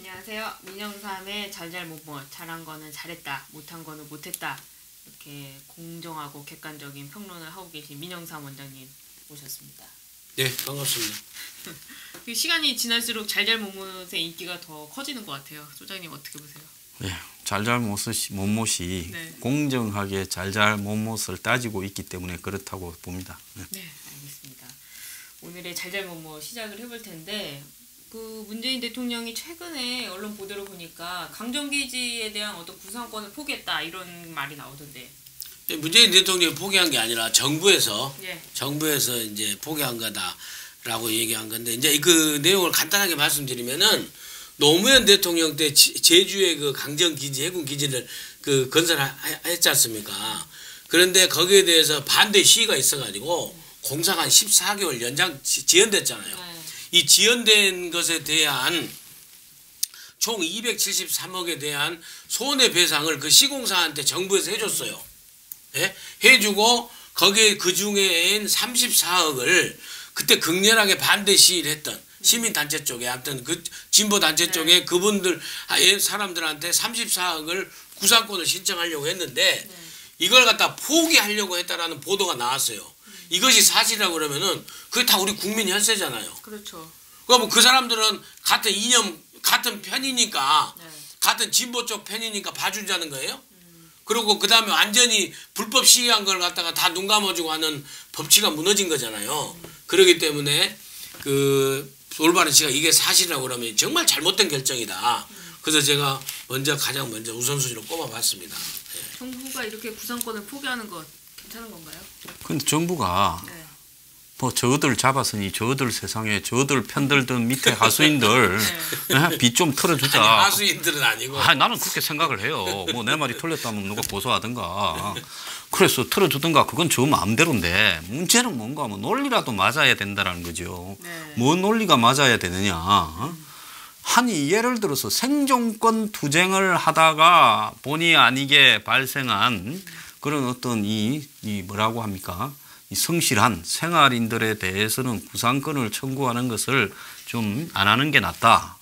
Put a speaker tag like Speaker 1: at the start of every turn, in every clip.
Speaker 1: 안녕하세요. 민영삼의 잘잘못못, 잘한 거는 잘했다, 못한 거는 못했다, 이렇게 공정하고 객관적인 평론을 하고 계신 민영삼 원장님 모셨습니다.
Speaker 2: 네, 반갑습니다.
Speaker 1: 시간이 지날수록 잘잘못못의 인기가 더 커지는 것 같아요. 소장님 어떻게 보세요?
Speaker 3: 네, 잘잘못못이
Speaker 1: 네.
Speaker 3: 공정하게 잘잘못못을 따지고 있기 때문에 그렇다고 봅니다.
Speaker 1: 네, 알겠습니다. 오늘의 잘잘못못 시작을 해볼 텐데, 문재인 대통령이 최근에 언론 보도를 보니까 강정기지에 대한 어떤 구상권을 포기했다 이런 말이 나오던데.
Speaker 2: 문재인 대통령이 포기한 게 아니라 정부에서 이제 포기한 거다라고 얘기한 건데, 이제 그 내용을 간단하게 말씀드리면은 노무현 대통령 때 제주의 그 강정기지 해군 기지를 건설했지 않습니까? 그런데 거기에 대해서 반대 시위가 있어가지고 공사가 한 14개월 연장 지연됐잖아요.
Speaker 1: 네.
Speaker 2: 이 지연된 것에 대한 총 273억에 대한 손해배상을 그 시공사한테 정부에서 해줬어요. 예? 해주고 거기에 그중에 34억을 그때 극렬하게 반대 시위를 했던 시민단체 쪽에, 하여튼 그 진보단체 쪽에 그분들 사람들한테 34억을 구상권을 신청하려고 했는데 이걸 갖다 포기하려고 했다라는 보도가 나왔어요. 이것이 사실이라고 그러면은 그게 다 우리 국민 혈세잖아요.
Speaker 1: 그렇죠.
Speaker 2: 그럼 그 사람들은 같은 이념, 같은 편이니까,
Speaker 1: 네.
Speaker 2: 같은 진보 쪽 편이니까 봐주자는 거예요. 그리고 그 다음에 완전히 불법 시위한 걸 갖다가 다 눈 감아주고 하는 법치가 무너진 거잖아요. 그렇기 때문에 그 올바른 시각, 이게 사실이라고 그러면 정말 잘못된 결정이다. 그래서 제가 가장 먼저 우선순위로 꼽아봤습니다. 네.
Speaker 1: 정부가 이렇게 구상권을 포기하는 것 괜찮은 건가요?
Speaker 3: 근데 정부가
Speaker 1: 네.
Speaker 3: 뭐 저들 잡았으니 저들 세상에 저들 편들든 밑에 하수인들 빚 좀 털어주자.
Speaker 2: 아니, 하수인들은 아니고.
Speaker 3: 나는 그렇게 생각을 해요. 뭐 내 말이 틀렸다면 누가 고소하든가. 그래서 털어주든가 그건 저 마음대로인데, 문제는 뭔가 하면 논리라도 맞아야 된다는 거죠.
Speaker 1: 네.
Speaker 3: 뭔 논리가 맞아야 되느냐. 아니 예를 들어서 생존권 투쟁을 하다가 본의 아니게 발생한 그런 어떤 이 뭐라고 합니까? 이 성실한 생활인들에 대해서는 구상권을 청구하는 것을 좀 안 하는 게 낫다.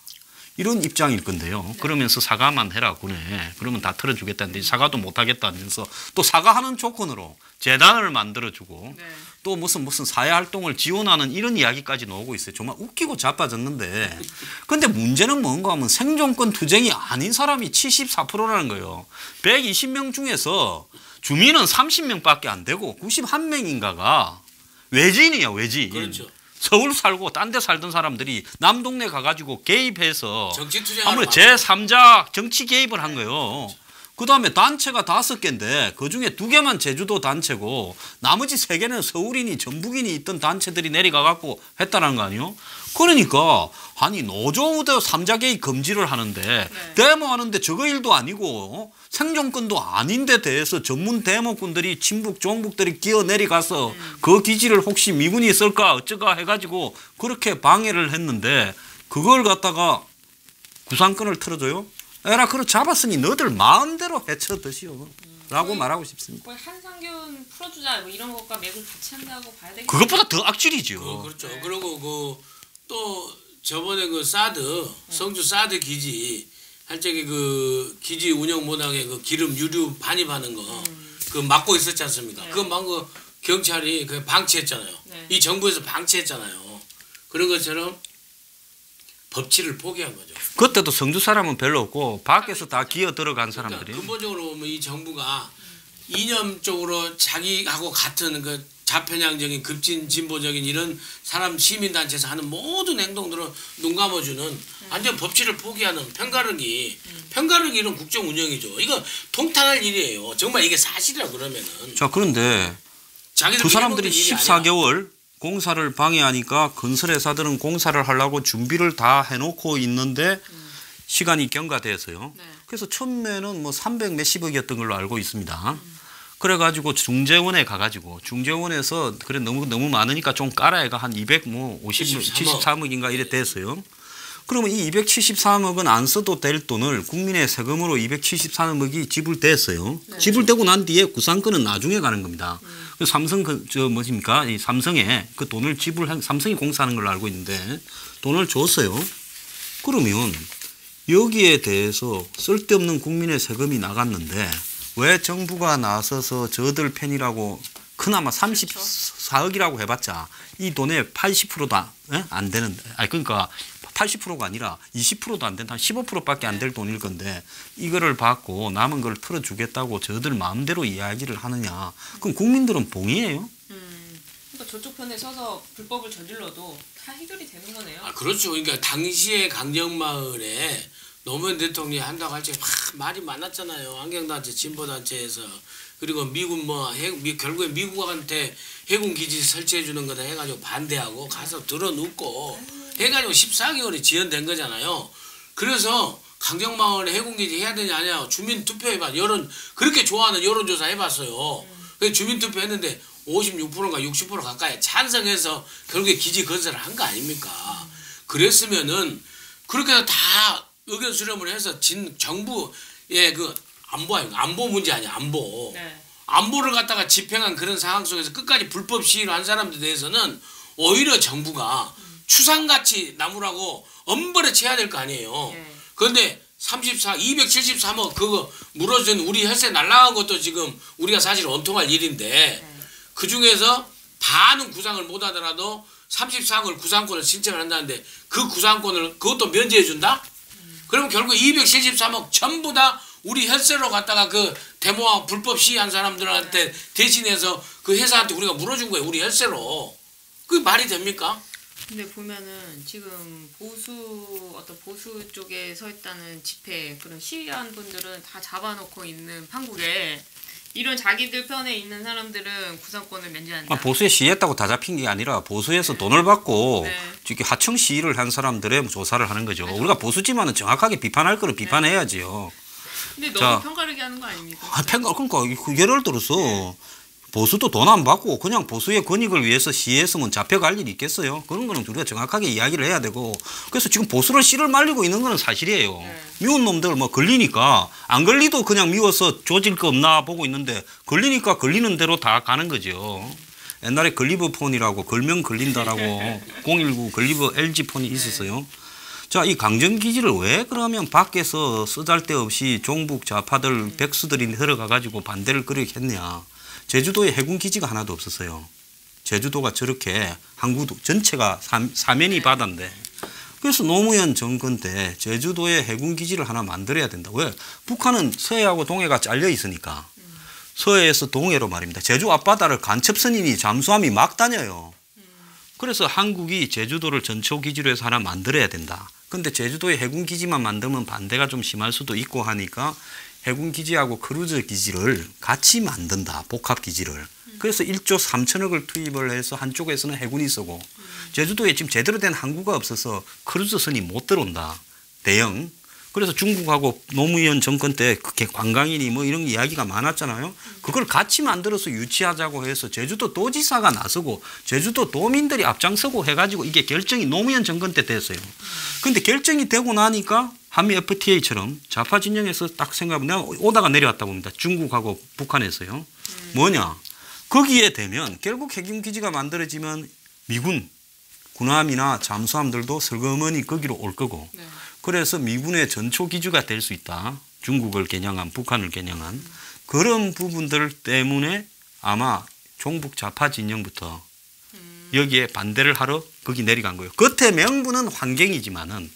Speaker 3: 이런 입장일 건데요. 그러면서 사과만 해라 군에. 그러면 다 털어주겠다는데 사과도 못 하겠다면서 또 사과하는 조건으로 재단을 만들어주고 또 무슨 사회활동을 지원하는 이런 이야기까지 나오고 있어요. 정말 웃기고 자빠졌는데, 근데 문제는 뭔가 하면 생존권 투쟁이 아닌 사람이 74%라는 거예요. 120명 중에서 주민은 30명밖에 안 되고 91명인가가 외지인이야, 외지인.
Speaker 2: 그렇죠.
Speaker 3: 서울 살고 딴 데 살던 사람들이 남 동네 가가지고 개입해서
Speaker 2: 정치 투쟁
Speaker 3: 아무래도 제3자 정치 개입을 한 거예요. 그 다음에 단체가 5개인데 그중에 2개만 제주도 단체고 나머지 3개는 서울인이 전북인이 있던 단체들이 내려가갖고 했다는 거 아니에요? 그러니까 아니 노조도 3자 개입 금지를 하는데 데모하는데 저거 일도 아니고 생존권도 아닌데 대해서 전문 데모꾼들이 친북 종북들이 기어 내려가서 그 기지를 혹시 미군이 쓸까 어쩌까 해가지고 그렇게 방해를 했는데 그걸 갖다가 구상권을 틀어줘요? 에라 그걸 잡았으니 너들 마음대로 헤쳐 드시오 라고 말하고 싶습니다.
Speaker 1: 거의 한상균 풀어주자 뭐 이런 것과 맥을 같이 한다고 봐야 되겠죠.
Speaker 3: 그것보다 더 악질이죠.
Speaker 2: 그렇죠. 네. 그리고 또 저번에 성주 사드 기지 할 적에 기지 운영 못하게 기름 유류 반입하는 거 그거 막고 있었지 않습니까?
Speaker 1: 네.
Speaker 2: 그거 막고 경찰이 방치했잖아요.
Speaker 1: 네.
Speaker 2: 이 정부에서 방치했잖아요. 그런 것처럼 법치를 포기한 거죠.
Speaker 3: 그때도 성주 사람은 별로 없고 밖에서 다 기어 들어간 사람들이.
Speaker 2: 그러니까 근본적으로 보면 이 정부가 이념적으로 자기하고 같은 자편향적인 급진 진보적인 이런 사람 시민단체에서 하는 모든 행동들은 눈 감아주는 완전 법치를 포기하는 편가르기 이런 국정 운영이죠. 이거 통탄할 일이에요. 정말 이게 사실이라 그러면은.
Speaker 3: 자 그런데 두 사람들이 14개월 공사를 방해하니까 건설회사들은 공사를 하려고 준비를 다 해놓고 있는데 시간이 경과돼서요. 그래서 처음에는 뭐 300 몇십억이었던 걸로 알고 있습니다. 그래가지고 중재원에 가가지고 중재원에서 그래 너무 많으니까 좀 깔아야가 한 273억인가 이래 됐어요. 그러면 이 273억은 안 써도 될 돈을 국민의 세금으로 273억이 지불됐어요. 네. 지불되고 난 뒤에 구상권은 나중에 가는 겁니다. 삼성 이 삼성에 그 돈을 삼성이 공사하는 걸로 알고 있는데 돈을 줬어요. 그러면 여기에 대해서 쓸데없는 국민의 세금이 나갔는데 왜 정부가 나서서 저들 편이라고 그나마 34억이라고 해봤자 이 돈의 80%도 안 되는데, 아니 그러니까 80%가 아니라 20%도 안 된다, 15%밖에 안 될 돈일 건데 이거를 받고 남은 걸 털어주겠다고 저들 마음대로 이야기를 하느냐? 그럼 국민들은 봉이에요?
Speaker 1: 그러니까 저쪽 편에 서서 불법을 저질러도 다 해결이 되는 거네요.
Speaker 2: 아, 그렇죠. 그러니까 당시에 강정마을에 노무현 대통령이 한다고 할 때 말이 많았잖아요. 환경단체, 진보단체에서. 그리고 미군 결국에 미국한테 해군 기지 설치해 주는 거다 해가지고 반대하고 가서 들어눕고 해가지고 14개월이 지연된 거잖아요. 그래서 강정마을에 해군 기지 해야 되냐 아니냐 주민 투표해봐. 그렇게 좋아하는 여론조사 해봤어요. 그래서 주민 투표 했는데 56%인가 60% 가까이 찬성해서 결국에 기지 건설을 한 거 아닙니까? 그랬으면은 그렇게 해서 다 의견 수렴을 해서 정부의 그 안보 문제 아니야, 안보.
Speaker 1: 네.
Speaker 2: 안보를 갖다가 집행한 그런 상황 속에서 끝까지 불법 시위를 한 사람들에 대해서는 오히려 정부가 추상같이 나무라고 엄벌에 쳐야 될 거 아니에요.
Speaker 1: 네.
Speaker 2: 그런데 273억 그거 물어준 우리 혈세 날라간 것도 지금 우리가 사실 원통할 일인데
Speaker 1: 네.
Speaker 2: 그 중에서 반은 구상을 못 하더라도 34억을 구상권을 신청을 한다는데 그 구상권을 그것도 면제해 준다? 그러면 결국 273억 전부 다 우리 혈세로 갖다가 그 데모하고 불법 시위한 사람들한테 대신해서 그 회사한테 우리가 물어준 거예요. 우리 혈세로. 그게 말이 됩니까?
Speaker 1: 근데 보면은 지금 어떤 보수 쪽에 서 있다는 집회 그런 시위한 분들은 다 잡아놓고 있는 판국에 이런 자기들 편에 있는 사람들은 구상권을 면제한다.
Speaker 3: 보수에 시위했다고 다 잡힌 게 아니라 보수에서 돈을 받고
Speaker 1: 네.
Speaker 3: 하청 시위를 한 사람들의 조사를 하는 거죠. 우리가 보수지만은 정확하게 비판할 거는 비판해야지요.
Speaker 1: 근데 너무 편가르게 하는 거 아닙니까?
Speaker 3: 그러니까 예를 들어서 보수도 돈 안 받고 그냥 보수의 권익을 위해서 시위했으면 잡혀갈 일이 있겠어요. 그런 거는 우리가 정확하게 이야기를 해야 되고, 그래서 지금 보수를 씨를 말리고 있는 거는 사실이에요. 미운 놈들 걸리니까 안 걸리도 그냥 미워서 조질 거 없나 보고 있는데 걸리니까 걸리는 대로 다 가는 거죠. 옛날에 걸리버 폰이라고 걸면 걸린다라고 019 걸리버 LG 폰이 있었어요. 자, 이 강정기지를 왜 그러면 밖에서 쓰잘데없이 종북 좌파들 백수들이 들어가가지고 반대를 그렇겠냐. 제주도에 해군기지가 하나도 없었어요. 제주도가 저렇게 항구도 전체가 사면이 바다인데. 그래서 노무현 정권 때 제주도에 해군기지를 하나 만들어야 된다. 왜? 북한은 서해하고 동해가 잘려 있으니까. 서해에서 동해로 말입니다. 제주 앞바다를 간첩선인이 잠수함이 막 다녀요. 그래서 한국이 제주도를 전초기지로 해서 하나 만들어야 된다. 근데 제주도에 해군기지만 만들면 반대가 좀 심할 수도 있고 하니까 해군기지하고 크루즈 기지를 같이 만든다. 복합기지를. 그래서 1조 3천억을 투입을 해서 한쪽에서는 해군이 쓰고 제주도에 지금 제대로 된 항구가 없어서 크루즈선이 못 들어온다. 대형. 그래서 중국하고 노무현 정권 때 그렇게 관광인이 뭐 이런 이야기가 많았잖아요. 그걸 같이 만들어서 유치하자고 해서 제주도 도지사가 나서고 제주도 도민들이 앞장서고 해가지고 이게 결정이 노무현 정권 때 됐어요. 근데 결정이 되고 나니까 한미 FTA처럼 좌파 진영에서 딱 생각하면 내가 오다가 내려왔다고 봅니다. 중국하고 북한에서요. 뭐냐. 거기에 되면 결국 해군기지가 만들어지면 미군, 군함이나 잠수함들도 슬그머니 거기로 올 거고
Speaker 1: 네.
Speaker 3: 그래서 미군의 전초기지가 될 수 있다. 중국을 겨냥한, 북한을 겨냥한 그런 부분들 때문에 아마 종북 좌파 진영부터 여기에 반대를 하러 거기 내려간 거예요. 겉에 명분은 환경이지만은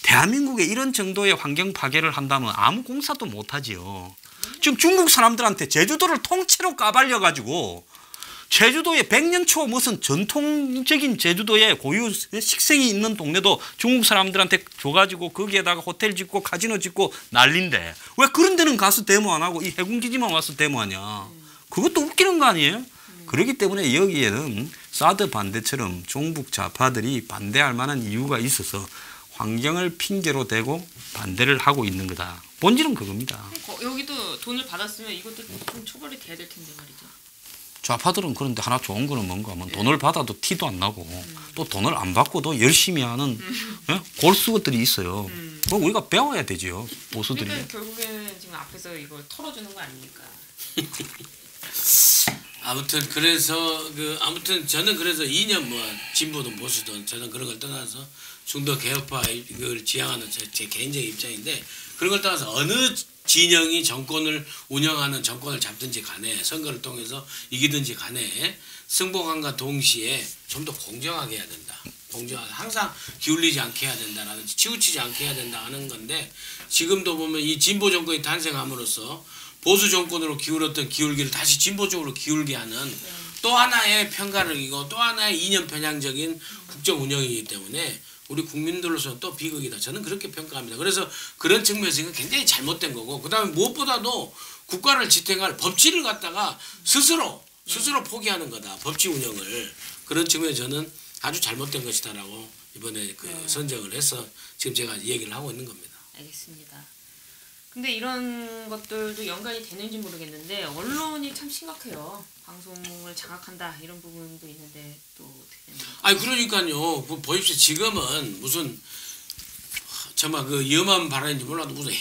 Speaker 3: 대한민국에 이런 정도의 환경 파괴를 한다면 아무 공사도 못하지요. 지금 중국 사람들한테 제주도를 통째로 까발려가지고 제주도에 100년 초 무슨 전통적인 제주도에 고유 식생이 있는 동네도 중국 사람들한테 줘가지고 거기에다가 호텔 짓고 카지노 짓고 난린데 왜 그런 데는 가서 데모 안 하고 이 해군기지만 와서 데모하냐. 그것도 웃기는 거 아니에요? 그렇기 때문에 여기에는 사드 반대처럼 종북 좌파들이 반대할 만한 이유가 있어서 환경을 핑계로 대고 반대를 하고 있는 거다. 본질은 그겁니다.
Speaker 1: 여기도 돈을 받았으면 이것도 좀 처벌이 돼야 될 텐데 말이죠.
Speaker 3: 좌파들은 그런데 하나 좋은 거는 뭔가 하면 돈을 받아도 티도 안 나고 또 돈을 안 받고도 열심히 하는 골수들이 있어요. 그거 우리가 배워야 되지요. 보수들이.
Speaker 1: 그러니까 결국에는 지금 앞에서 이걸 털어주는 거 아닙니까?
Speaker 2: 아무튼 그래서 아무튼 저는 그래서 2년 뭐 진보든 보수든 저는 그런 걸 떠나서 중도 개혁파를 지향하는 제 개인적인 입장인데 그런 걸 떠나서 어느 진영이 정권을 운영하는 정권을 잡든지 간에 선거를 통해서 이기든지 간에 승복함과 동시에 좀 더 공정하게 해야 된다. 공정하게 항상 기울이지 않게 해야 된다라는 치우치지 않게 해야 된다 하는 건데 지금도 보면 이 진보 정권이 탄생함으로써 보수 정권으로 기울었던 기울기를 다시 진보 쪽으로 기울게 하는 또 하나의 편가르기고 또 하나의 이념 편향적인 국정 운영이기 때문에 우리 국민들로서는 또 비극이다. 저는 그렇게 평가합니다. 그래서 그런 측면에서 이건 굉장히 잘못된 거고 그 다음에 무엇보다도 국가를 지탱할 법치를 갖다가 스스로 포기하는 거다. 법치 운영을. 그런 측면에서 저는 아주 잘못된 것이다라고 이번에 선정을 해서 지금 제가 얘기를 하고 있는 겁니다.
Speaker 1: 알겠습니다. 근데 이런 것들도 연관이 되는지 모르겠는데 언론이 참 심각해요. 방송을 장악한다 이런 부분도 있는데 또 어떻게 되는 거예요?
Speaker 2: 아니 그러니까요. 보십시오. 지금은 무슨 정말 그 위험한 발언인지 몰라도 무슨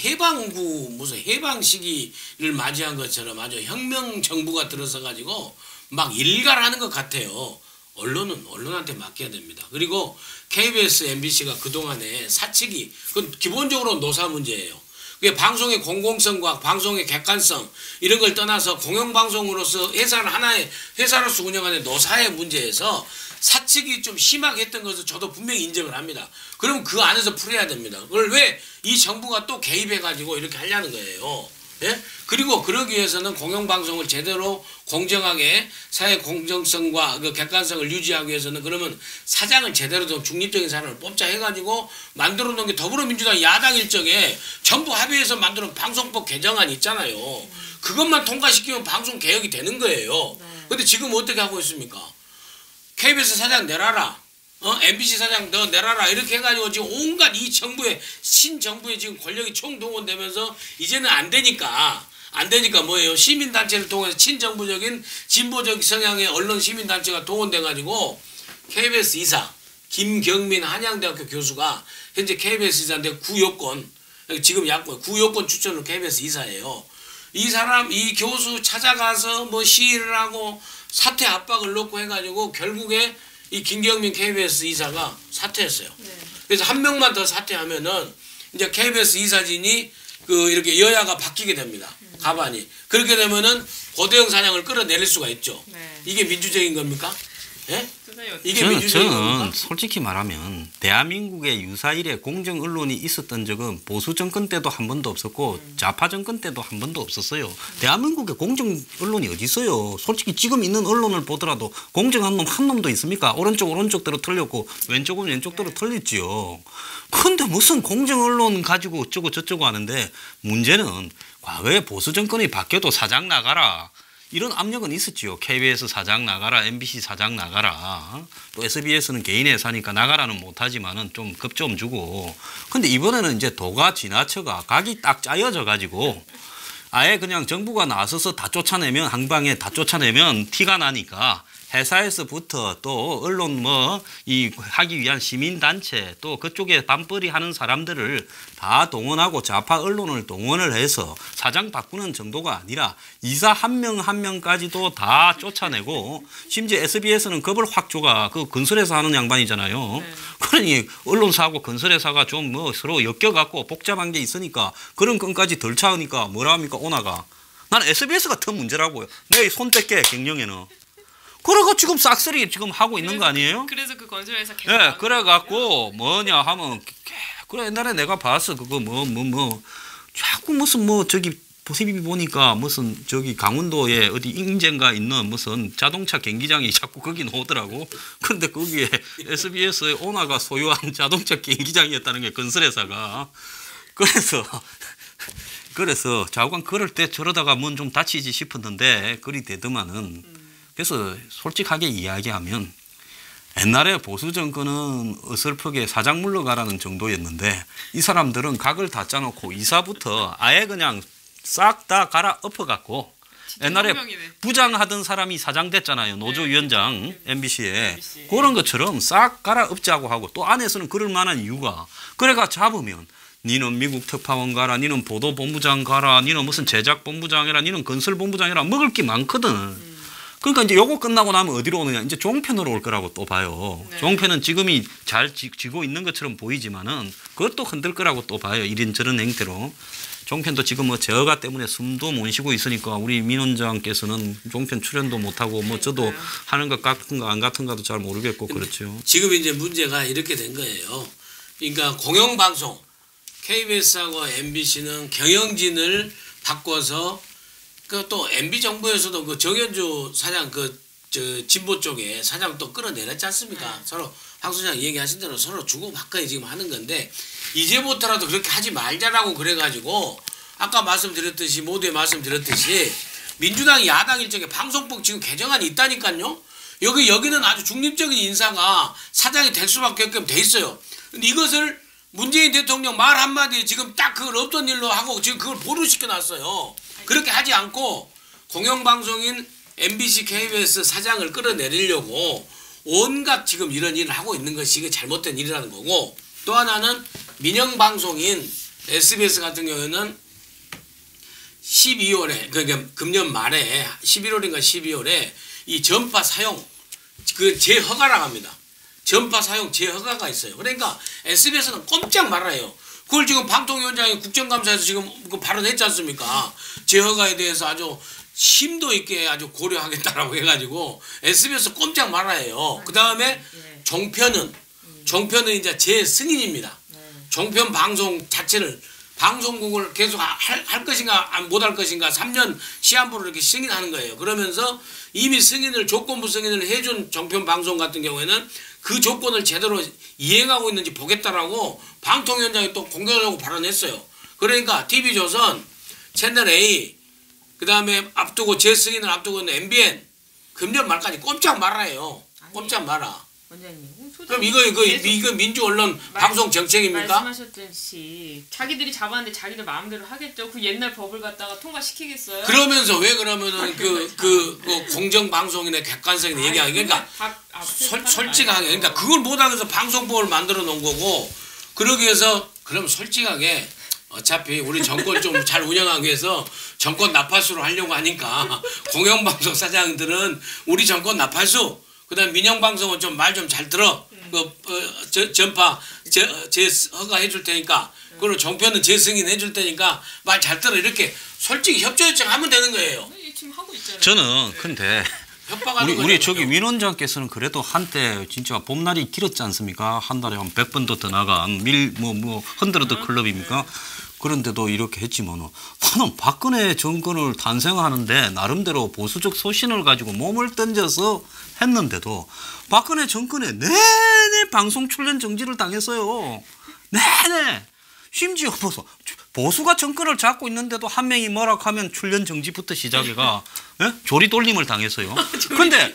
Speaker 2: 해방 시기를 맞이한 것처럼 아주 혁명 정부가 들어서 가지고 막 일갈하는 것 같아요. 언론은 언론한테 맡겨야 됩니다. 그리고 KBS, MBC가 그동안에 사측이 그건 기본적으로 노사 문제예요. 그게 방송의 공공성과 방송의 객관성 이런 걸 떠나서 공영방송으로서 하나의 회사로서 운영하는 노사의 문제에서 사측이 좀 심하게 했던 것을 저도 분명히 인정을 합니다. 그럼 그 안에서 풀어야 됩니다. 그걸 왜 이 정부가 또 개입해가지고 이렇게 하려는 거예요. 예? 그리고 그러기 위해서는 공영방송을 제대로 공정하게 사회 공정성과 그 객관성을 유지하기 위해서는 그러면 사장을 제대로 좀 중립적인 사람을 뽑자 해가지고 만들어 놓은 게 더불어민주당 야당 일정에 정부 합의해서 만들어 놓은 방송법 개정안 있잖아요. 그것만 통과시키면 방송 개혁이 되는 거예요. 근데 지금 어떻게 하고 있습니까? KBS 사장 내놔라. MBC 사장 너 내놔라. 이렇게 해가지고 지금 온갖 이 정부의 신정부의 지금 권력이 총동원되면서 이제는 안 되니까 뭐예요? 시민단체를 통해서 친정부적인 진보적 성향의 언론 시민단체가 동원돼가지고 KBS 이사 김경민 한양대학교 교수가 현재 KBS 이사인데 구여권 지금 구여권 추천으로 KBS 이사예요. 이 교수 찾아가서 뭐 시위를 하고 사퇴 압박을 넣고 해가지고 결국에 이 김경민 KBS 이사가 사퇴했어요. 그래서 한 명만 더 사퇴하면은 이제 KBS 이사진이 이렇게 여야가 바뀌게 됩니다. 가반이. 그렇게 되면은 고대영 사장을 끌어내릴 수가 있죠. 이게 민주적인 겁니까? 예? 이게 민주적인 겁니까?
Speaker 3: 저는 솔직히 말하면 대한민국의 유사일에 공정 언론이 있었던 적은 보수 정권 때도 한 번도 없었고 좌파 정권 때도 한 번도 없었어요. 대한민국에 공정 언론이 어디 있어요? 솔직히 지금 있는 언론을 보더라도 공정한 놈 한 놈도 있습니까? 오른쪽대로 틀렸고 왼쪽은 왼쪽대로 틀렸지요. 근데 무슨 공정 언론 가지고 어쩌고 저쩌고 하는데 문제는 과거에 보수 정권이 바뀌어도 사장 나가라. 이런 압력은 있었지요. KBS 사장 나가라, MBC 사장 나가라. 또 SBS는 개인 회사니까 나가라는 못하지만은 좀 급 좀 주고. 근데 이번에는 이제 도가 지나쳐가 각이 딱 짜여져 가지고 아예 그냥 정부가 나서서 다 쫓아내면 한 방에 다 쫓아내면 티가 나니까 회사에서부터 또 언론 하기 위한 시민단체 또 그쪽에 반벌이 하는 사람들을 다 동원하고 좌파 언론을 동원을 해서 사장 바꾸는 정도가 아니라 이사 한 명 한 명까지도 다 쫓아내고 심지어 SBS는 겁을 확 줘가 그 건설회사 하는 양반이잖아요. 그러니 언론사하고 건설회사가 좀 서로 엮여갖고 복잡한 게 있으니까 그런 건까지 덜 차으니까 뭐라 합니까 오나가. 나는 SBS가 더 문제라고요. 내 손 뺄게 경영에는. 그래가 지금 싹쓸이 지금 하고 있는 거 아니에요?
Speaker 1: 그래서 그 건설회사 계속.
Speaker 3: 예, 그래갖고 뭐냐 하면 그래 옛날에 내가 봤어 그거 자꾸 무슨 저기 TV 보니까 무슨 저기 강원도에 어디 인제인가 있는 무슨 자동차 경기장이 자꾸 거기 나오더라고. 그런데 거기에 SBS의 오나가 소유한 자동차 경기장이었다는 게 건설회사가. 그래서 좌우간 그럴 때 저러다가 뭔 좀 다치지 싶었는데 그리 되더만은. 그래서 솔직하게 이야기하면 옛날에 보수 정권은 어설프게 사장 물러가라는 정도였는데 이 사람들은 각을 다 짜놓고 이사부터 아예 그냥 싹 다 갈아 엎어갖고 옛날에 부장하던 사람이 사장 됐잖아요. 노조위원장 MBC에. 그런 것처럼 싹 갈아 엎자고 하고 또 안에서는 그럴 만한 이유가 그래가 잡으면 니는 미국 특파원 가라, 니는 보도본부장 가라, 니는 무슨 제작본부장이라, 니는 건설본부장이라 먹을 게 많거든. 그러니까 이제 요거 끝나고 나면 어디로 오느냐? 이제 종편으로 올 거라고 또 봐요.
Speaker 1: 네.
Speaker 3: 종편은 지금이 잘 지고 있는 것처럼 보이지만은 그것도 흔들 거라고 또 봐요. 이런저런 행태로. 종편도 지금 뭐 저가 때문에 숨도 못 쉬고 있으니까 우리 민 원장께서는 종편 출연도 못하고 뭐 저도
Speaker 1: 그러니까요.
Speaker 3: 하는 것 같은가 안 같은가도 잘 모르겠고 그렇죠.
Speaker 2: 지금 이제 문제가 이렇게 된 거예요. 그러니까 공영방송 KBS하고 MBC는 경영진을 바꿔서 그 또 MB 정부에서도 그 정현주 사장 진보 쪽에 사장 또 끌어내렸지 않습니까? 서로 황 소장 얘기하신 대로 서로 주고받고 지금 하는 건데 이제부터라도 그렇게 하지 말자라고 그래가지고 아까 말씀드렸듯이 모두에 말씀드렸듯이 민주당이 야당 일정에 방송법 지금 개정안이 있다니까요. 여기는 아주 중립적인 인사가 사장이 될 수밖에 없게끔 돼 있어요. 근데 이것을 문재인 대통령 말 한마디에 지금 딱 그걸 없던 일로 하고 지금 그걸 보류시켜 놨어요. 그렇게 하지 않고 공영방송인 MBC, KBS 사장을 끌어내리려고 온갖 지금 이런 일을 하고 있는 것이 이게 잘못된 일이라는 거고, 또 하나는 민영방송인 SBS 같은 경우에는 12월에 그러니까 금년 말에 11월인가 12월에 이 전파 사용 그 재허가라고 합니다. 전파 사용 재허가가 있어요. 그러니까 SBS는 꼼짝 말아요. 그걸 지금 방통위원장이 국정감사에서 지금 그 발언했지 않습니까? 재허가에 대해서 아주 심도 있게 아주 고려하겠다라고 해가지고 SBS 꼼짝 말아요. 그 다음에 종편은 이제 재승인입니다. 종편 방송 자체를 방송국을 계속 할 것인가 못 할 것인가 3년 시한부로 이렇게 승인하는 거예요. 그러면서 이미 조건부 승인을 해준 종편 방송 같은 경우에는 그 조건을 제대로 이행하고 있는지 보겠다라고 방통위원장이 또 공개적으로 발언했어요. 그러니까 TV조선, 채널A, 그 다음에 재승인을 앞두고 있는 MBN 금년 말까지 꼼짝 말아요. 꼼짝 말아.
Speaker 1: 원장님.
Speaker 2: 그럼 이거 민주 언론 방송 정책입니까?
Speaker 1: 말씀하셨듯이 자기들이 잡았는데 자기들 마음대로 하겠죠. 그 옛날 법을 갖다가 통과시키겠어요?
Speaker 2: 그러면서 왜 그러면은 그 공정 방송인의 객관성이나 얘기하기 그러니까 솔직하게 그러니까 그걸 못하기 위해서 방송법을 만들어 놓은 거고, 그러기 위해서 그럼 솔직하게 어차피 우리 정권 좀 잘 운영하기 위해서 정권 나팔수로 하려고 하니까 공영방송 사장들은 우리 정권 나팔수, 그다음 민영방송은 좀 말 좀 잘 들어. 전파 재허가 해줄 테니까, 그리고 종편은 재승인 해줄 테니까 말 잘 들어. 이렇게 솔직히 협조 요청하면 되는 거예요.
Speaker 1: 지금 하고 있잖아요.
Speaker 3: 저는 근데 우리 저기 민 원장께서는 그래도 한때 진짜 봄날이 길었지 않습니까? 한 달에 한 100번도 더 나간 흔들어도 클럽입니까? 그런데도 이렇게 했지만 나는 박근혜 정권을 탄생하는데 나름대로 보수적 소신을 가지고 몸을 던져서 했는데도 박근혜 정권에 내내 방송 출연 정지를 당했어요. 내내. 심지어 보수가 정권을 잡고 있는데도 한 명이 뭐라 하면 출연 정지부터 시작해가 조리 돌림을 당했어요. 근데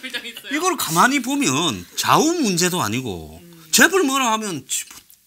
Speaker 3: 이걸 가만히 보면 좌우 문제도 아니고 재벌 뭐라 하면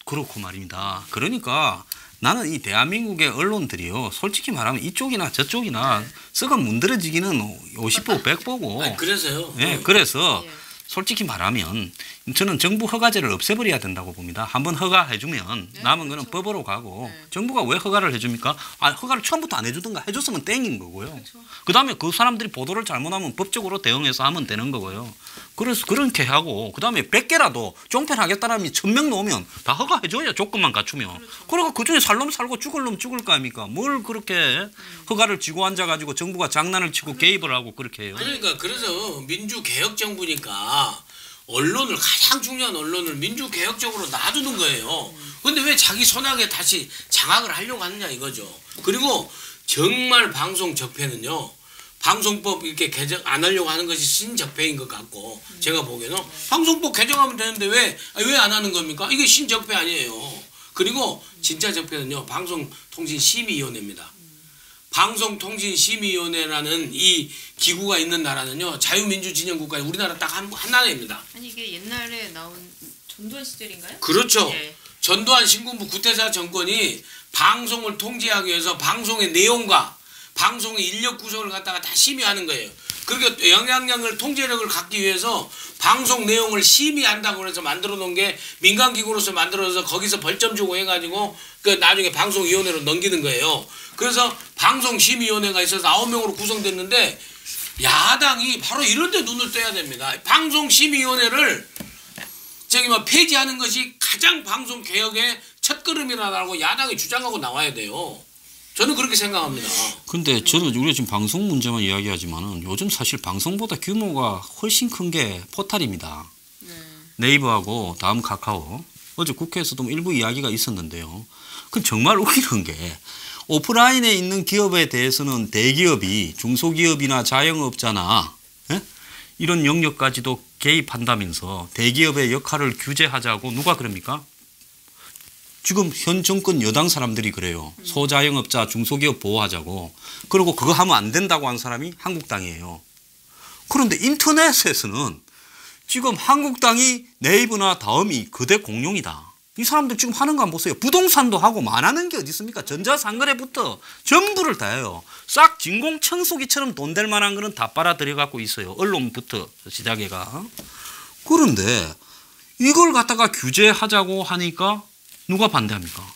Speaker 3: 그렇고 말입니다. 그러니까 나는 이 대한민국의 언론들이요, 솔직히 말하면 이쪽이나 저쪽이나 썩어 문드러지기는 50보 100보고.
Speaker 2: 아니, 그래서요.
Speaker 3: 예, 그래서 솔직히 말하면 저는 정부 허가제를 없애버려야 된다고 봅니다. 한번 허가해주면 남은 거는 법으로 가고. 정부가 왜 허가를 해줍니까? 허가를 처음부터 안 해주든가 해줬으면 땡인 거고요. 그다음에 그 사람들이 보도를 잘못하면 법적으로 대응해서 하면 되는 거고요. 그래서 그렇게 하고, 그다음에 100개라도 종편하겠다라면 1000명 놓으면 다 허가해줘야 조건만 갖추면. 그리고 그중에 살 놈 살고 죽을 놈 죽을 거 아닙니까? 뭘 그렇게 허가를 쥐고 앉아가지고 정부가 장난을 치고 개입을 하고 그렇게 해요.
Speaker 2: 그러니까 그래서 민주개혁 정부니까 언론을, 가장 중요한 언론을 민주개혁적으로 놔두는 거예요. 근데 왜 자기 손아귀에 다시 장악을 하려고 하느냐 이거죠. 그리고 정말 방송 적폐는요, 방송법 이렇게 개정 안 하려고 하는 것이 신적폐인 것 같고, 제가 보기에는 방송법 개정하면 되는데 왜 안 하는 겁니까? 이게 신적폐 아니에요. 그리고 진짜 적폐는요, 방송통신심의위원회입니다. 방송통신심의위원회라는 이 기구가 있는 나라는요, 자유민주진영국가에 우리나라 딱 한 나라입니다.
Speaker 1: 아니 이게 옛날에 나온 전두환 시절인가요?
Speaker 2: 그렇죠.
Speaker 1: 예.
Speaker 2: 전두환 신군부 구태자 정권이 방송을 통제하기 위해서 방송의 내용과 방송의 인력 구성을 갖다가 다 심의하는 거예요. 그러니까 영향력을, 통제력을 갖기 위해서 방송 내용을 심의한다고 해서 만들어 놓은 게 민간기구로서 만들어서 거기서 벌점 주고 해가지고 그 나중에 방송위원회로 넘기는 거예요. 그래서 방송심의위원회가 있어서 9명으로 구성됐는데 야당이 바로 이런 데 눈을 떠야 됩니다. 방송심의위원회를 저기 뭐 폐지하는 것이 가장 방송 개혁의 첫걸음이라고 야당이 주장하고 나와야 돼요. 저는 그렇게 생각합니다.
Speaker 3: 근데 저는 우리가 지금 방송 문제만 이야기하지만은 요즘 사실 방송보다 규모가 훨씬 큰 게 포탈입니다. 네이버하고 다음 카카오. 어제 국회에서도 일부 이야기가 있었는데요. 그건 정말 웃기는 게 오프라인에 있는 기업에 대해서는 대기업이 중소기업이나 자영업자나 이런 영역까지도 개입한다면서 대기업의 역할을 규제하자고 누가 그럽니까? 지금 현 정권 여당 사람들이 그래요. 소자영업자 중소기업 보호하자고. 그리고 그거 하면 안 된다고 한 사람이 한국당이에요. 그런데 인터넷에서는 지금 한국당이 네이버나 다음이 거대 공룡이다. 이 사람들 지금 하는 거 한번 보세요. 부동산도 하고 안 하는 게 어디 있습니까? 전자상거래부터 전부를 다 해요. 싹 진공청소기처럼 돈 될 만한 거는 다 빨아들여 갖고 있어요. 언론부터 시작해가. 그런데 이걸 갖다가 규제하자고 하니까 누가 반대합니까?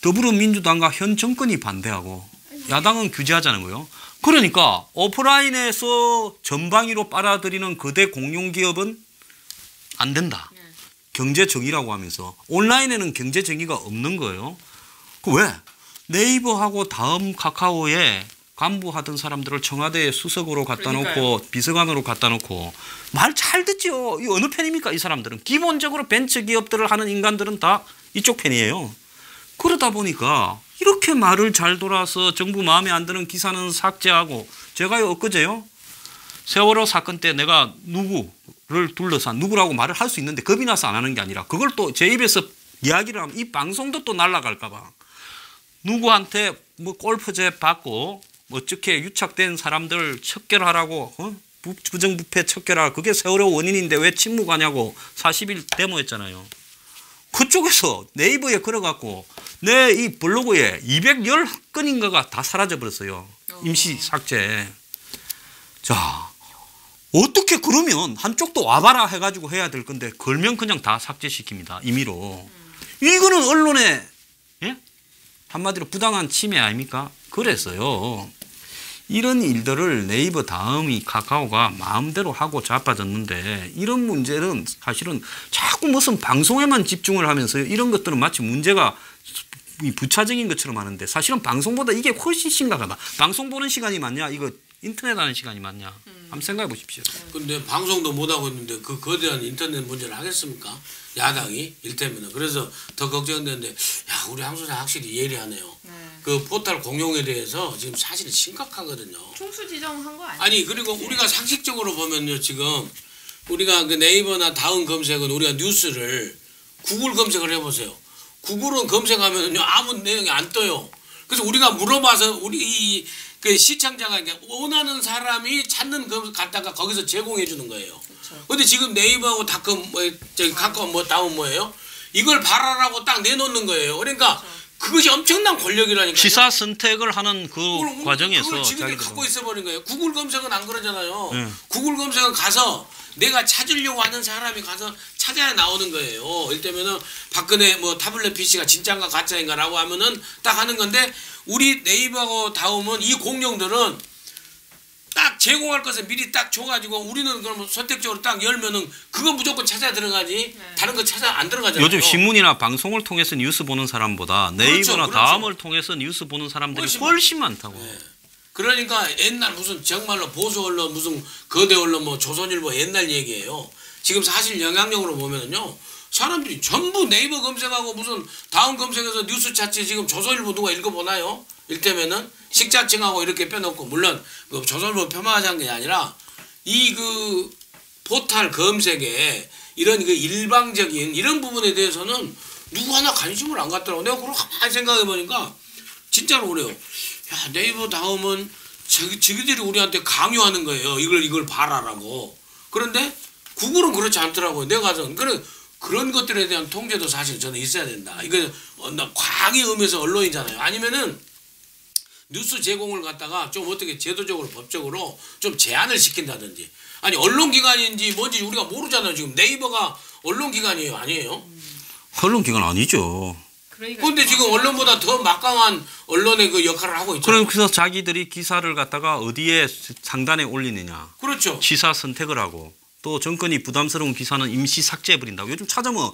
Speaker 3: 더불어민주당과 현 정권이 반대하고 야당은 규제하자는 거예요. 그러니까 오프라인에서 전방위로 빨아들이는 거대 공룡기업은 안 된다. 경제정의라고 하면서 온라인에는 경제정의가 없는 거예요. 그 왜? 네이버하고 다음 카카오에 간부하던 사람들을 청와대에 수석으로 갖다 놓고 비서관으로 갖다 놓고 말 잘 듣죠. 이 어느 편입니까? 이 사람들은. 기본적으로 벤처기업들을 하는 인간들은 다 이쪽 편이에요. 그러다 보니까 이렇게 말을 잘 돌아서 정부 마음에 안 드는 기사는 삭제하고 제가요 엊그제요 세월호 사건 때 내가 누구를 둘러서 누구라고 말을 할 수 있는데 겁이 나서 안 하는 게 아니라 그걸 또 제 입에서 이야기를 하면 이 방송도 또 날아갈까 봐 누구한테 뭐 골프제 받고 어떻게 유착된 사람들 척결하라고 부정부패 척결하라 그게 세월호 원인인데 왜 침묵하냐고 40일 데모했잖아요. 그쪽에서 네이버에 걸어갖고 내 이 블로그에 210건인가가 다 사라져버렸어요. 임시 삭제. 자, 어떻게 그러면 한쪽도 와봐라 해가지고 해야 될 건데 걸면 그냥 다 삭제시킵니다. 임의로. 이거는 언론의 한마디로 부당한 침해 아닙니까? 그랬어요. 이런 일들을 네이버 다음이 카카오가 마음대로 하고 자빠졌는데 이런 문제는 사실은 자꾸 무슨 방송에만 집중을 하면서 이런 것들은 마치 문제가 부차적인 것처럼 하는데 사실은 방송보다 이게 훨씬 심각하다. 방송 보는 시간이 많냐? 이거 인터넷 하는 시간이 많냐? 한번 생각해 보십시오.
Speaker 2: 근데 방송도 못하고 있는데 그 거대한 인터넷 문제를 하겠습니까? 야당이 일테면은. 그래서 더 걱정되는데 야 우리 항 소장 확실히 예리하네요. 그 포털 공용에 대해서 지금 사실 심각하거든요.
Speaker 1: 총수 지정한 거 아니에요?
Speaker 2: 아니 그리고 우리가 상식적으로 보면요 지금 우리가 그 네이버나 다음 검색은 우리가 뉴스를 구글 검색을 해보세요. 구글은 검색하면요 아무 내용이 안 떠요. 그래서 우리가 물어봐서 우리 그 시청자가 원하는 사람이 찾는 거 갖다가 거기서 제공해 주는 거예요. 근데 지금 네이버하고 닷컴 저기 카카오 뭐 다음 뭐예요? 이걸 발화라고 딱 내놓는 거예요. 그러니까 그것이 엄청난 권력이라니까요.
Speaker 3: 시사 선택을 하는 그 과정에서
Speaker 2: 그걸 지들이 갖고 있어버린 거예요. 구글 검색은 안 그러잖아요. 구글 검색은 가서 내가 찾으려고 하는 사람이 가서 찾아야 나오는 거예요. 이를테면은 박근혜 뭐 타블렛 PC가 진짜인가 가짜인가라고 하면은 딱 하는 건데 우리 네이버하고 다음은 이 공룡들은 딱 제공할 것을 미리 딱 줘가지고 우리는 그러면 선택적으로 딱 열면은 그거 무조건 찾아 들어가지 다른 거 찾아 안 들어가잖아요.
Speaker 3: 요즘 신문이나 방송을 통해서 뉴스 보는 사람보다 네이버나
Speaker 2: 그렇죠.
Speaker 3: 다음을 통해서 뉴스 보는 사람들이 훨씬 많다고.
Speaker 2: 네. 그러니까 옛날 무슨 정말로 보수 언론 무슨 거대 언론 뭐 조선일보 옛날 얘기예요. 지금 사실 영향력으로 보면은요 사람들이 전부 네이버 검색하고 무슨 다음 검색해서 뉴스 찾지 지금 조선일보 누가 읽어보나요? 일테면은 식자층하고 이렇게 빼놓고 물론 그 조선일보 폄하하자는 게 아니라 이 그 포털 검색에 이런 그 일방적인 이런 부분에 대해서는 누구 하나 관심을 안 갖더라고. 내가 그걸 가만히 생각해 보니까 진짜로 그래요. 야 네이버 다음은 저기들이 우리한테 강요하는 거예요. 이걸 봐라라고. 그런데 구글은 그렇지 않더라고요. 내가 가서 그런 것들에 대한 통제도 사실 저는 있어야 된다. 이거 광의 의미에서 언론이잖아요. 아니면은 뉴스 제공을 갖다가 좀 어떻게 제도적으로 법적으로 좀 제한을 시킨다든지. 아니 언론기관인지 뭔지 우리가 모르잖아요. 지금 네이버가 언론기관이에요, 아니에요?
Speaker 3: 언론기관 아니죠.
Speaker 1: 그러니까
Speaker 2: 그런데 지금 언론보다 더 막강한 언론의 그 역할을 하고 있잖아요.
Speaker 3: 그래서 자기들이 기사를 갖다가 어디에 상단에 올리느냐.
Speaker 2: 그렇죠.
Speaker 3: 시사 선택을 하고 또 정권이 부담스러운 기사는 임시 삭제해버린다고. 요즘 찾으면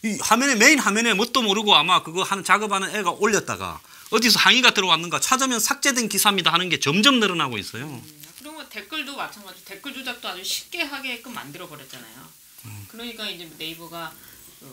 Speaker 3: 이 화면에 메인 화면에 뭣도 모르고 아마 그거 하는 작업하는 애가 올렸다가 어디서 항의가 들어왔는가 찾으면 삭제된 기사입니다 하는 게 점점 늘어나고 있어요.
Speaker 1: 그리고 댓글도 마찬가지. 댓글 조작도 아주 쉽게 하게끔 만들어 버렸잖아요. 그러니까 이제 네이버가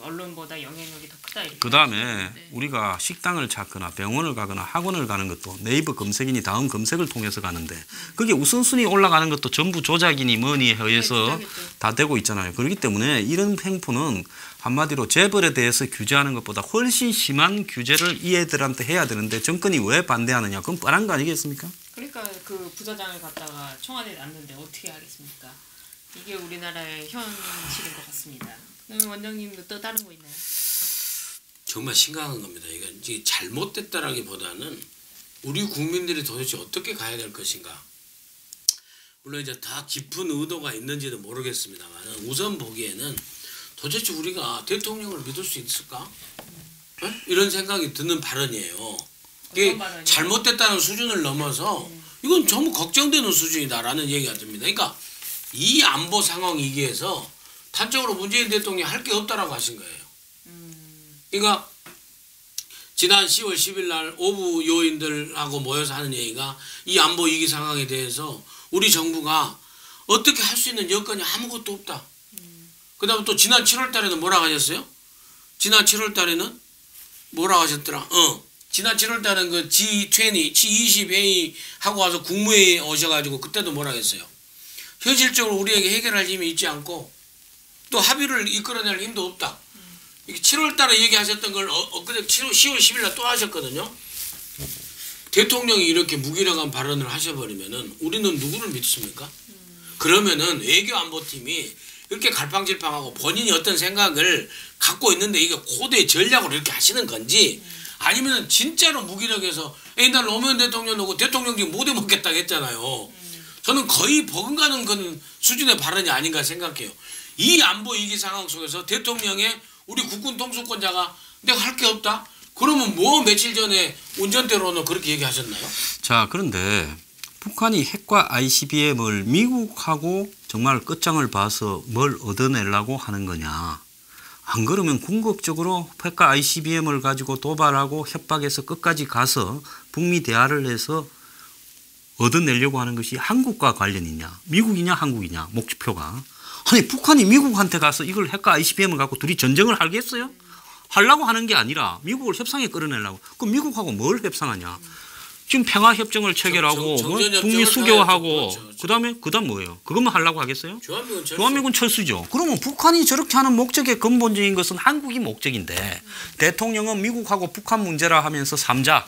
Speaker 1: 언론보다 영향력이 더 크다 이렇게.
Speaker 3: 그다음에
Speaker 1: 네.
Speaker 3: 우리가 식당을 찾거나 병원을 가거나 학원을 가는 것도 네이버 검색이니 다음 검색을 통해서 가는데 그게 우선순위 올라가는 것도 전부 조작이니 뭐니에 의해서
Speaker 1: 네,
Speaker 3: 다 되고 있잖아요. 그렇기 때문에 이런 행포는 한마디로 재벌에 대해서 규제하는 것보다 훨씬 심한 규제를 이 애들한테 해야 되는데 정권이 왜 반대하느냐. 그건 뻔한 거 아니겠습니까?
Speaker 1: 그러니까 그 부사장을 갖다가 청와대에 놨는데 어떻게 하겠습니까? 이게 우리나라의 현실인 것 같습니다. 그럼 원장님도 또 다른 거 있나요?
Speaker 2: 정말 심각한 겁니다. 이건 이제 잘못됐다라기보다는 우리 국민들이 도대체 어떻게 가야 될 것인가. 물론 이제 다 깊은 의도가 있는지도 모르겠습니다만 우선 보기에는 도대체 우리가 대통령을 믿을 수 있을까? 네? 이런 생각이 드는 발언이에요. 이게 잘못됐다는 수준을 넘어서 이건 전부 걱정되는 수준이다라는 얘기가 듭니다. 그러니까 이 안보 상황 위기에서 단적으로 문재인 대통령이 할 게 없다라고 하신 거예요. 그러니까 지난 10월 10일 날 오부 요인들하고 모여서 하는 얘기가 이 안보 위기 상황에 대해서 우리 정부가 어떻게 할 수 있는 여건이 아무것도 없다. 그 다음에 또 지난 7월 달에는 뭐라고 하셨어요? 지난 7월 달에는 뭐라고 하셨더라? 지난 7월 달에는 그 G20, G20 회의 하고 와서 국무회의에 오셔가지고 그때도 뭐라고 했어요? 현실적으로 우리에게 해결할 힘이 있지 않고 또 합의를 이끌어낼 힘도 없다. 이게 7월 달에 얘기하셨던 걸 엊그제 10월 10일 날 또 하셨거든요. 대통령이 이렇게 무기력한 발언을 하셔버리면은 우리는 누구를 믿습니까? 그러면은 외교안보팀이 이렇게 갈팡질팡하고 본인이 어떤 생각을 갖고 있는데 이게 고대 전략으로 이렇게 하시는 건지 아니면은 진짜로 무기력해서 옛날 노무현 대통령 오고 대통령 지금 못 해먹겠다고 했잖아요. 저는 거의 버금가는 그런 수준의 발언이 아닌가 생각해요. 이 안보 위기 상황 속에서 대통령의 우리 국군 통수권자가 내가 할 게 없다? 그러면 뭐 며칠 전에 운전대로는 그렇게 얘기하셨나요?
Speaker 3: 자, 그런데 북한이 핵과 ICBM을 미국하고 정말 끝장을 봐서 뭘 얻어내려고 하는 거냐. 안 그러면 궁극적으로 핵과 ICBM을 가지고 도발하고 협박해서 끝까지 가서 북미 대화를 해서 얻어내려고 하는 것이 한국과 관련이 있냐. 미국이냐 한국이냐 목표가. 아니 북한이 미국한테 가서 이걸 핵과 ICBM을 갖고 둘이 전쟁을 하겠어요? 하려고 하는 게 아니라 미국을 협상에 끌어내려고. 그럼 미국하고 뭘 협상하냐. 지금 평화협정을 체결하고 북미 수교하고 그다음 뭐예요? 그것만 하려고 하겠어요? 주한미군 철수죠. 그러면 북한이 저렇게 하는 목적의 근본적인 것은 한국이 목적인데 대통령은 미국하고 북한 문제라 하면서 3자.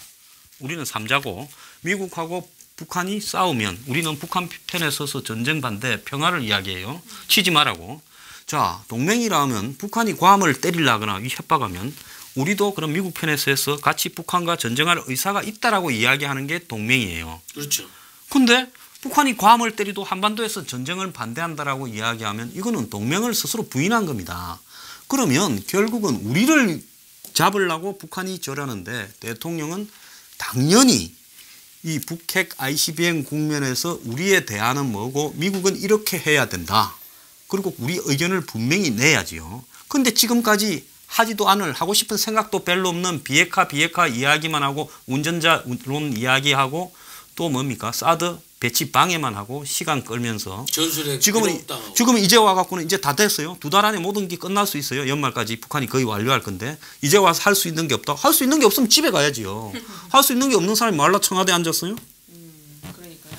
Speaker 3: 우리는 3자고 미국하고 북한이 싸우면 우리는 북한 편에 서서 전쟁 반대 평화를 이야기해요. 치지 말라고. 자, 동맹이라 하면 북한이 괌을 때리려거나 협박하면 우리도 그럼 미국 편에서 해서 같이 북한과 전쟁할 의사가 있다라고 이야기하는 게 동맹이에요.
Speaker 2: 그렇죠.
Speaker 3: 근데 북한이 괌을 때리도 한반도에서 전쟁을 반대한다라고 이야기하면 이거는 동맹을 스스로 부인한 겁니다. 그러면 결국은 우리를 잡으려고 북한이 저러는데 대통령은 당연히 이 북핵 ICBM 국면에서 우리의 대안은 뭐고 미국은 이렇게 해야 된다. 그리고 우리 의견을 분명히 내야지요. 근데 지금까지 하지도 않을 하고 싶은 생각도 별로 없는 비핵화 이야기만 하고 운전자론 이야기하고 또 뭡니까? 사드 배치 방해만 하고 시간 끌면서 지금은 이제 와갖고는 이제 다 됐어요. 2달 안에 모든 게 끝날 수 있어요. 연말까지 북한이 거의 완료할 건데 이제 와서 할 수 있는 게 없다. 할 수 있는 게 없으면 집에 가야지요. 할 수 있는 게 없는 사람이 말라 청와대에 앉았어요?
Speaker 1: 그러니까요.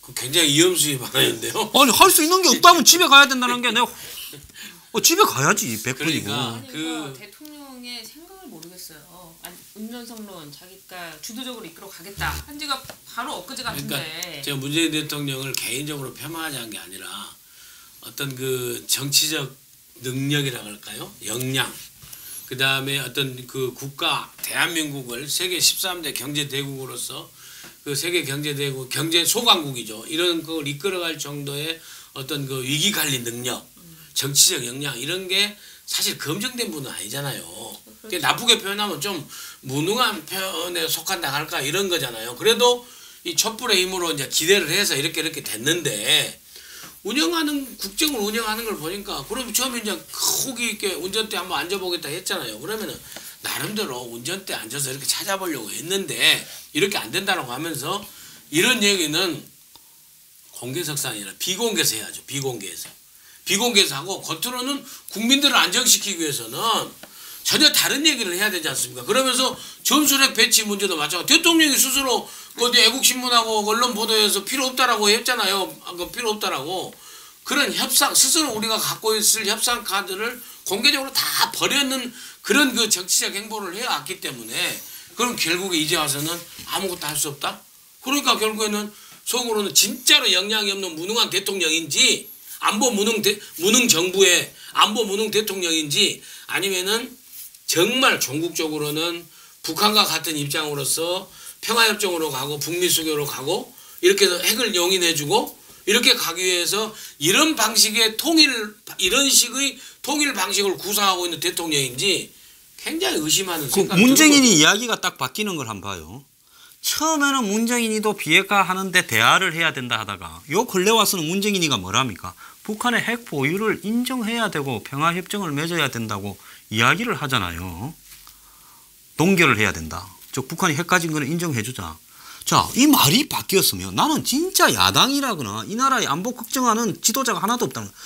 Speaker 2: 그 굉장히 위험수위 발언인데요.
Speaker 3: 아니 할 수 있는 게 없다면 집에 가야 된다는 게 내가 집에 가야지 100%이고.
Speaker 1: 그러니까 대통령의 생각을 모르겠어요. 아니, 운전성론 자기가 주도적으로 이끌어 가겠다 한 지가 바로 엊그제 같은데.
Speaker 2: 그러니까 제가 문재인 대통령을 개인적으로 폄하하자는 게 아니라 어떤 그 정치적 능력이라고 할까요? 역량. 그 다음에 어떤 그 국가 대한민국을 세계 13대 경제 대국으로서 그 세계 경제 대국 경제 소강국이죠. 이런 걸 이끌어갈 정도의 어떤 그 위기 관리 능력, 정치적 역량 이런 게 사실 검증된 분은 아니잖아요. 나쁘게 표현하면 좀 무능한 편에 속한다 할까 이런 거잖아요. 그래도 이 촛불의 힘으로 이제 기대를 해서 이렇게 됐는데 국정을 운영하는 걸 보니까 그럼 처음에 이제 호기 있게 운전대 한번 앉아보겠다 했잖아요. 그러면은 나름대로 운전대 앉아서 이렇게 찾아보려고 했는데 이렇게 안 된다고 하면서 이런 얘기는 공개석상이 아니라 비공개에서 해야죠. 비공개에서 하고 겉으로는 국민들을 안정시키기 위해서는 전혀 다른 얘기를 해야 되지 않습니까? 그러면서 전술핵 배치 문제도 마찬가지. 대통령이 스스로 어디 애국신문하고 언론 보도에서 필요 없다라고 했잖아요. 필요 없다라고. 그런 스스로 우리가 갖고 있을 협상 카드를 공개적으로 다 버리는 그런 그 정치적 행보를 해왔기 때문에 그럼 결국에 이제 와서는 아무것도 할 수 없다? 그러니까 결국에는 속으로는 진짜로 역량이 없는 무능한 대통령인지 안보 무능 정부의 안보 무능 대통령인지 아니면은 정말 종국적으로는 북한과 같은 입장으로서 평화협정으로 가고 북미 수교로 가고 이렇게 해서 핵을 용인해주고 이렇게 가기 위해서 이런 식의 통일 방식을 구사하고 있는 대통령인지 굉장히 의심하는 생각이
Speaker 3: 문정인이 이야기가 딱 바뀌는 걸 한번 봐요. 처음에는 문정인이도 비핵화하는데 대화를 해야 된다 하다가 요 근래 와서는 문정인이가 뭐랍니까? 북한의 핵 보유를 인정해야 되고 평화협정을 맺어야 된다고 이야기를 하잖아요. 동결을 해야 된다. 즉 북한이 핵 가진 거는 인정해주자. 자, 이 말이 바뀌었으면 나는 진짜 야당이라거나 이 나라의 안보 걱정하는 지도자가 하나도 없다는 거야.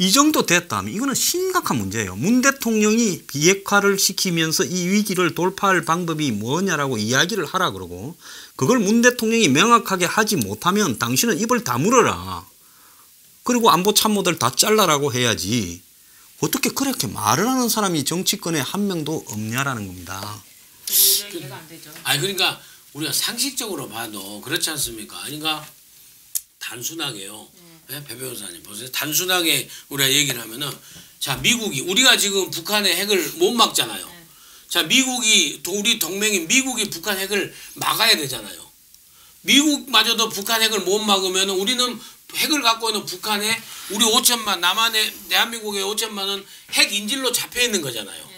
Speaker 3: 이 정도 됐다면 이거는 심각한 문제예요. 문 대통령이 비핵화를 시키면서 이 위기를 돌파할 방법이 뭐냐라고 이야기를 하라 그러고 그걸 문 대통령이 명확하게 하지 못하면 당신은 입을 다물어라. 그리고 안보 참모들 다 잘라라고 해야지. 어떻게 그렇게 말을 하는 사람이 정치권에 한 명도 없냐라는 겁니다.
Speaker 1: 이해가 안 되죠.
Speaker 2: 그러니까 우리가 상식적으로 봐도 그렇지 않습니까? 그러니까 단순하게요. 배 변호사님 보세요. 단순하게 우리가 얘기를 하면은 자 미국이 우리가 지금 북한의 핵을 못 막잖아요. 자 미국이 우리 동맹인 미국이 북한 핵을 막아야 되잖아요. 미국마저도 북한 핵을 못 막으면 우리는 핵을 갖고 있는 북한에 우리 5천만 남한의 대한민국의 5천만은 핵 인질로 잡혀 있는 거잖아요.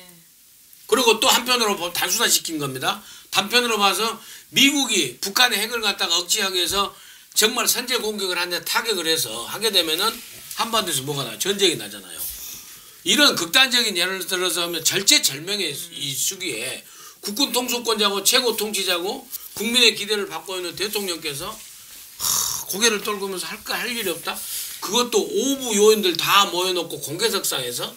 Speaker 2: 그리고 또 한편으로 단순화시킨 겁니다. 단편으로 봐서 미국이 북한의 핵을 갖다가 억제하기 위해서 정말 선제 공격을 하냐 타격을 해서 하게 되면은 한반도에서 뭐가 나요? 전쟁이 나잖아요. 이런 극단적인 예를 들어서 하면 절체절명의 이 시기에 국군 통수권자고 최고 통치자고 국민의 기대를 받고 있는 대통령께서 고개를 떨구면서 할 일이 없다? 그것도 오부 요인들 다 모여놓고 공개석상에서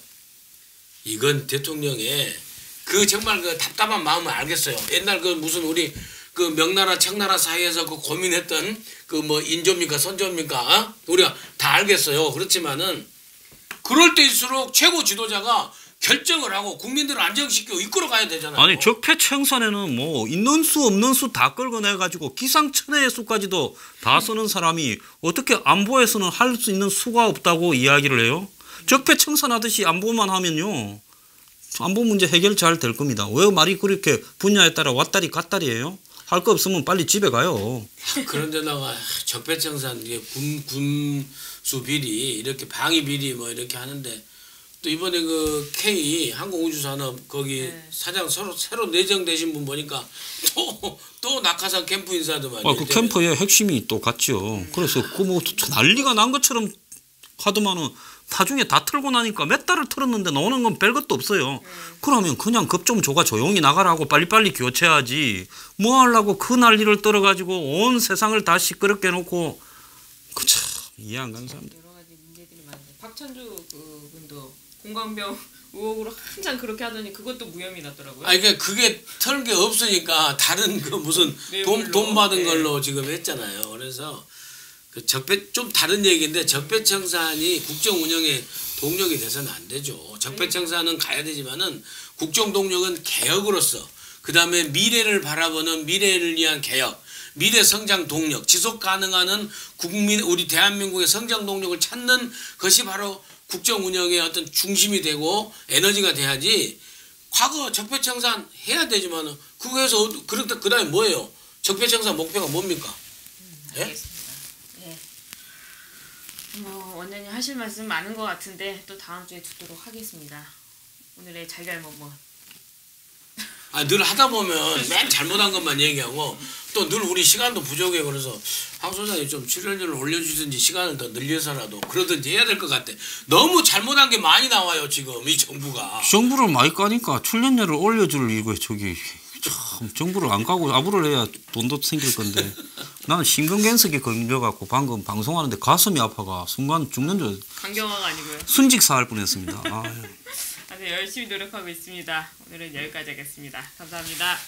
Speaker 2: 이건 대통령의 그 정말 그 답답한 마음을 알겠어요. 옛날 그 무슨 우리 그 명나라 청나라 사이에서 그 고민했던 그 뭐 인조입니까 선조입니까? 우리가 다 알겠어요. 그렇지만은 그럴 때일수록 최고 지도자가 결정을 하고 국민들을 안정시키고 이끌어 가야 되잖아요.
Speaker 3: 아니 적폐청산에는 뭐 있는 수 없는 수 다 끌어내가지고 기상천외의 수까지도 다 쓰는 사람이 어떻게 안보에서는 할 수 있는 수가 없다고 이야기를 해요? 적폐청산하듯이 안보만 하면요. 안보 문제 해결 잘 될 겁니다. 왜 말이 그렇게 분야에 따라 왔다리 갔다리예요? 할 거 없으면 빨리 집에 가요.
Speaker 2: 그런데다가 적폐청산 군수 비리 이렇게 방위 비리 뭐 이렇게 하는데 또 이번에 그 K 항공우주산업 거기 사장 새로 내정되신 분 보니까 또 낙하산 캠프 인사더만.
Speaker 3: 그 캠프의 핵심이 또 같죠. 그래서 그 뭐 난리가 난 것처럼 하더만은 나중에 다 틀고 나니까 몇 달을 틀었는데 나오는 건 별것도 없어요. 그러면 그냥 급 좀 줘가 조용히 나가라고 빨리빨리 교체하지. 뭐 하려고 그 난리를 떨어가지고 온 세상을 다 시끄럽게 해놓고 그 참 이해 안 가는 사람들.
Speaker 1: 여러 가지 문제들이 많은데 박찬주 그 분도 공감병 의혹으로 한참 그렇게 하더니 그것도 무혐의 났더라고요.
Speaker 2: 그러니까 그게 털 게 없으니까 다른 그 무슨 돈 받은 걸로 지금 했잖아요. 그래서 그 좀 다른 얘기인데 적폐청산이 국정 운영에 동력이 돼서는 안 되죠. 적폐청산은 가야 되지만은 국정 동력은 개혁으로서 그 다음에 미래를 바라보는 미래를 위한 개혁, 미래 성장 동력, 지속 가능한 우리 대한민국의 성장 동력을 찾는 것이 바로 국정 운영의 어떤 중심이 되고 에너지가 돼야지. 과거 적폐청산 해야 되지만은 그거에서 그 다음에 뭐예요? 적폐청산 목표가 뭡니까?
Speaker 1: 알겠습니다. 원장님 하실 말씀 많은 것 같은데 또 다음 주에 듣도록 하겠습니다. 오늘의 잘잘못뭐
Speaker 2: 늘 하다 보면 맨 잘못한 것만 얘기하고 또 늘 우리 시간도 부족해. 그래서 황 소장님 좀 출연료를 올려주든지 시간을 더 늘려서라도 그러든지 해야 될 것 같아. 너무 잘못한 게 많이 나와요 지금 이 정부가.
Speaker 3: 정부를 많이 까니까 출연료를 올려줄 이거 저기 참 정부를 안 까고 아부를 해야 돈도 생길 건데 나는 심근경색이 걸려갖고 방금 방송하는데 가슴이 아파가 순간 죽는 줄
Speaker 1: 강경화가 아니고요.
Speaker 3: 순직사할 뻔했습니다. 아,
Speaker 1: 아주 열심히 노력하고 있습니다. 오늘은 여기까지 하겠습니다. 감사합니다.